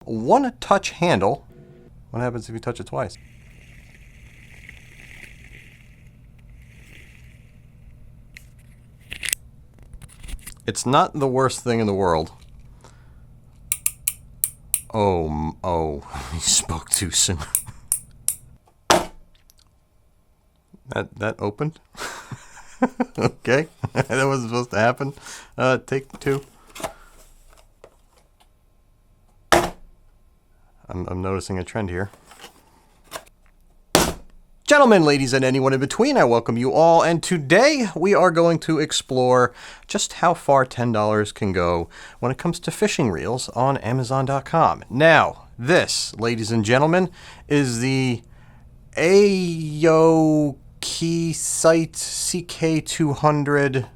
One touch handle. What happens if you touch it twice? It's not the worst thing in the world. Oh, he spoke too soon. That opened? Okay, that wasn't supposed to happen. Take two. I'm noticing a trend here. Gentlemen, ladies, and anyone in between, I welcome you all, and today we are going to explore just how far $10 can go when it comes to fishing reels on Amazon.com. Now, this, ladies and gentlemen, is the Aoki Site CK200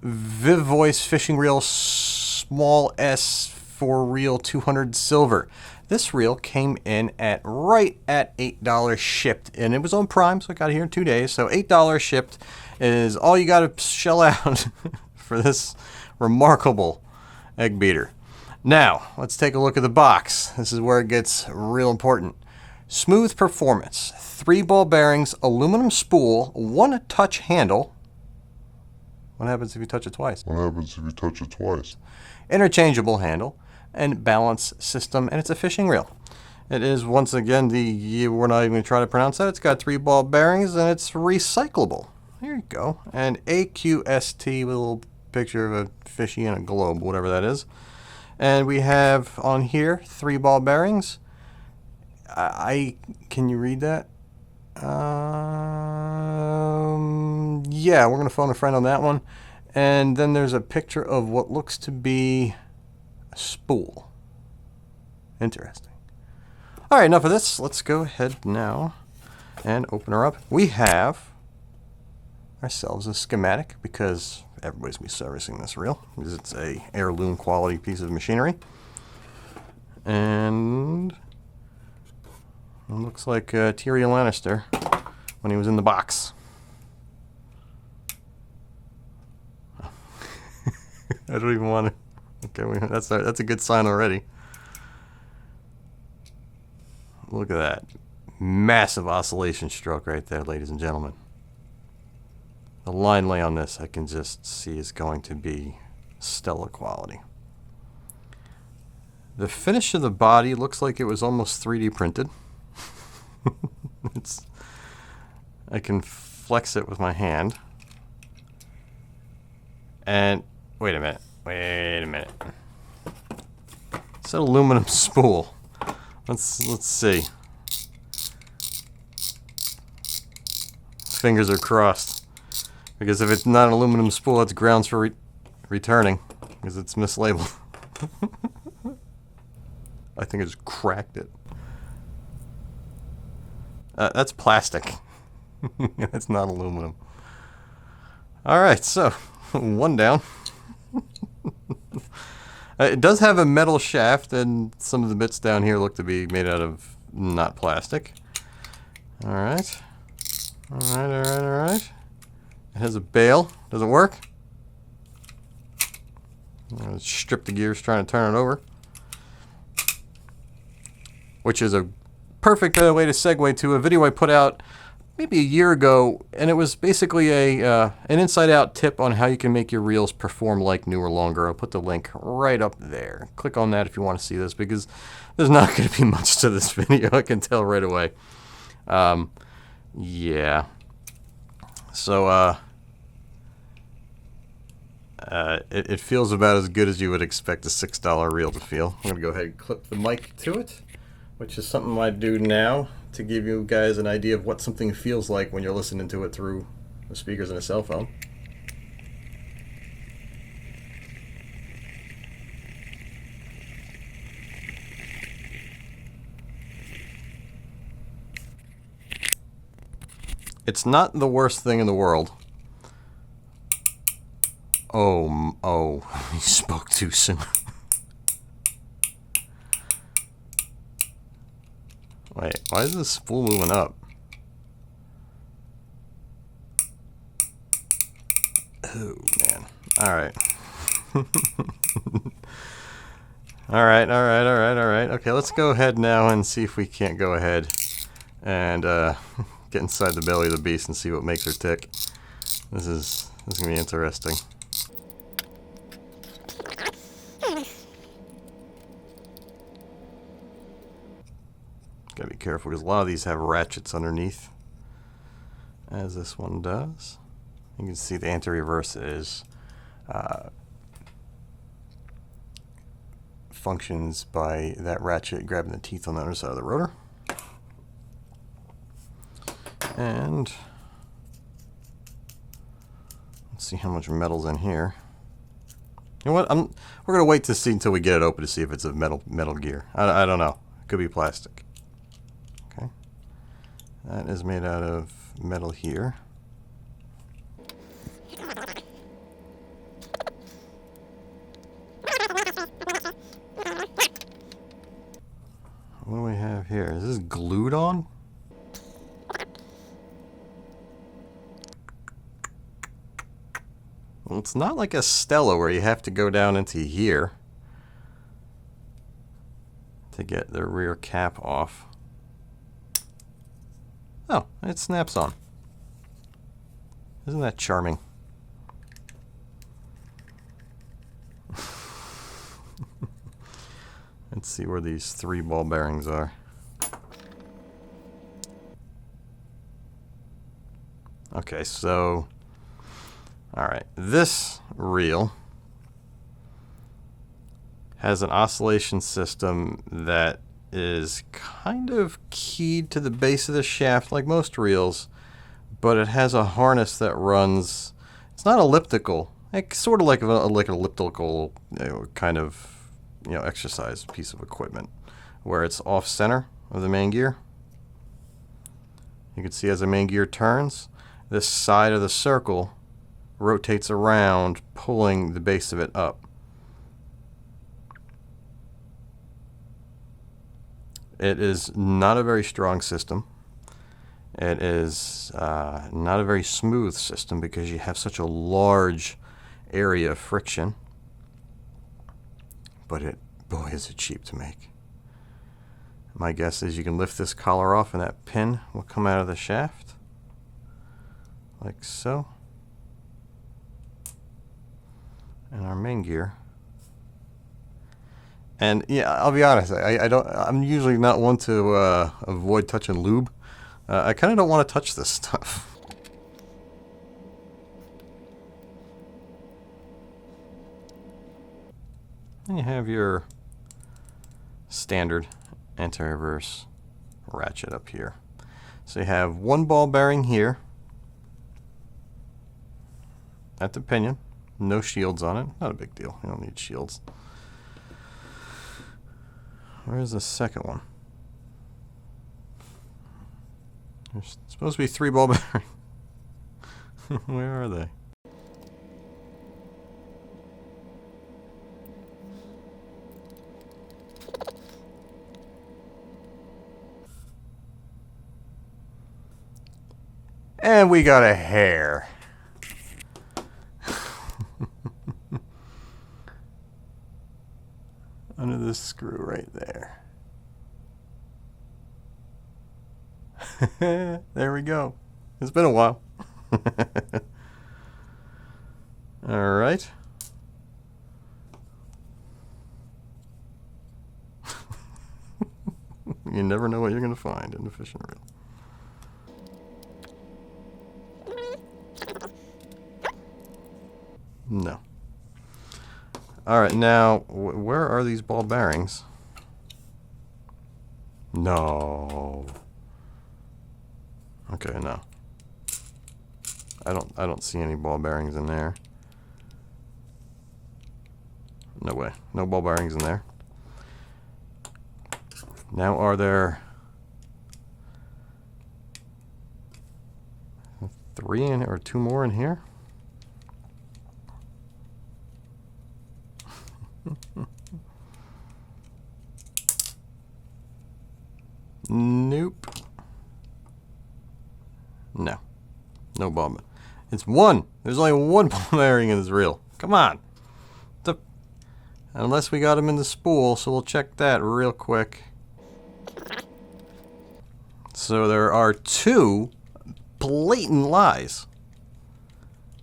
Viv Voice Fishing Reel Small S for Reel 200 Silver. This reel came in at right at $8 shipped, and it was on Prime, so I got it here in 2 days. So $8 shipped is all you got to shell out for this remarkable egg beater. Now, let's take a look at the box. This is where it gets real important. Smooth performance, 3 ball bearings, aluminum spool, 1 touch handle. What happens if you touch it twice? Interchangeable handle and balance system, and it's a fishing reel. It is, once again, we're not even going to try to pronounce that. It's got 3 ball bearings, and it's recyclable. There you go. And AQST with a little picture of a fishy and a globe, whatever that is. And we have on here 3 ball bearings. Can you read that? Yeah, we're going to phone a friend on that one. And then there's a picture of what looks to be a spool. Interesting. All right, enough of this. Let's go ahead now and open her up. We have ourselves a schematic because everybody's going to be servicing this reel because it's a heirloom quality piece of machinery. And it looks like Tyrion Lannister when he was in the box. I don't even want to. Okay, that's a good sign already. Look at that. Massive oscillation stroke right there, ladies and gentlemen. The line lay on this, I can just see, is going to be stellar quality. The finish of the body looks like it was almost 3D printed. I can flex it with my hand. And wait a minute. It's an aluminum spool. Let's see. Fingers are crossed. Because if it's not an aluminum spool, it's grounds for returning. Because it's mislabeled. I think I just cracked it. That's plastic. It's not aluminum. Alright, so one down. It does have a metal shaft, and some of the bits down here look to be made out of not plastic. Alright. Alright. It has a bail. Does it work? I'll strip the gears trying to turn it over. Which is a perfect way to segue to a video I put out maybe a year ago, and it was basically an inside-out tip on how you can make your reels perform like new or longer. I'll put the link right up there. Click on that if you want to see this, because there's not going to be much to this video, I can tell right away. Yeah. So, it feels about as good as you would expect a $6 reel to feel. I'm going to go ahead and clip the mic to it, which is something I do now to give you guys an idea of what something feels like when you're listening to it through the speakers in a cell phone. It's not the worst thing in the world. Oh, he spoke too soon. Wait, why is this spool moving up? Oh, man. Alright. All right, all right, all right, all right. Okay, let's go ahead now and see if we can't go ahead and get inside the belly of the beast and see what makes her tick. This is gonna be interesting. Gotta be careful because a lot of these have ratchets underneath, as this one does. You can see the anti-reverse is functions by that ratchet grabbing the teeth on the other side of the rotor. And let's see how much metal's in here. You know what? We're gonna wait to see until we get it open to see if it's a metal gear. I don't know. It could be plastic. Okay, that is made out of metal here. What do we have here? Is this glued on? Well, it's not like a Stella where you have to go down into here to get the rear cap off. Oh, it snaps on. Isn't that charming? Let's see where these 3 ball bearings are. Okay, so, alright, this reel has an oscillation system that is kind of keyed to the base of the shaft like most reels, but it has a harness that runs, it's not elliptical, it's sort of like an elliptical kind of exercise piece of equipment where it's off center of the main gear. You can see as the main gear turns, this side of the circle rotates around, pulling the base of it up. It is not a very strong system. It is not a very smooth system because you have such a large area of friction. But boy, is it cheap to make. My guess is you can lift this collar off and that pin will come out of the shaft. Like so. And our main gear. And yeah, I'll be honest, I'm usually not one to avoid touching lube. I kind of don't want to touch this stuff. And you have your standard anti-reverse ratchet up here. So you have 1 ball bearing here at the pinion. No shields on it. Not a big deal. You don't need shields. Where's the second one? There's supposed to be 3 ball bearings. Where are they? And we got a hair. Under this screw right there. There we go. It's been a while. All right. You never know what you're going to find in the fishing reel. No. All right, now where are these ball bearings? No. Okay, no. I don't see any ball bearings in there. No way. No ball bearings in there. Now are there 3 in or 2 more in here? Nope. No. No ball bearing. It's 1. There's only 1 ball bearing in this reel. Come on. Unless we got them in the spool, so we'll check that real quick. So there are 2 blatant lies.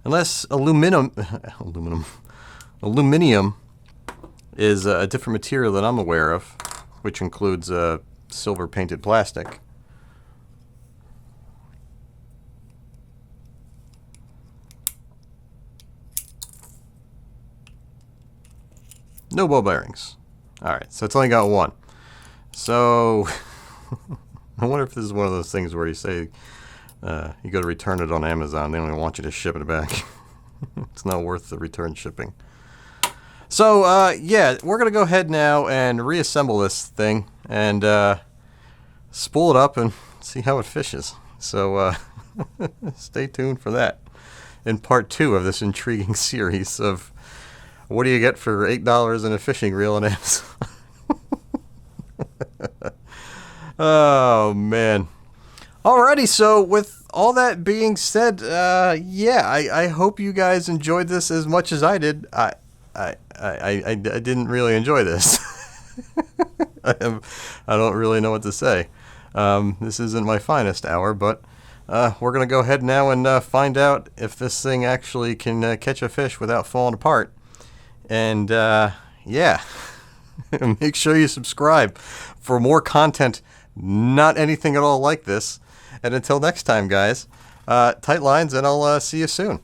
Unless aluminum is a different material that I'm aware of, which includes silver painted plastic. No ball bearings. Alright, so it's only got 1. So I wonder if this is one of those things where you say you go to return it on Amazon, they don't even want you to ship it back. It's not worth the return shipping. So yeah, we're gonna go ahead now and reassemble this thing and spool it up and see how it fishes. So stay tuned for that in part 2 of this intriguing series of what do you get for $8 in a fishing reel on Amazon. Oh man. Alrighty, so with all that being said, yeah, I hope you guys enjoyed this as much as I did. I didn't really enjoy this. I don't really know what to say. This isn't my finest hour, but we're going to go ahead now and find out if this thing actually can catch a fish without falling apart. And yeah, make sure you subscribe for more content, not anything at all like this. And until next time, guys, tight lines, and I'll see you soon.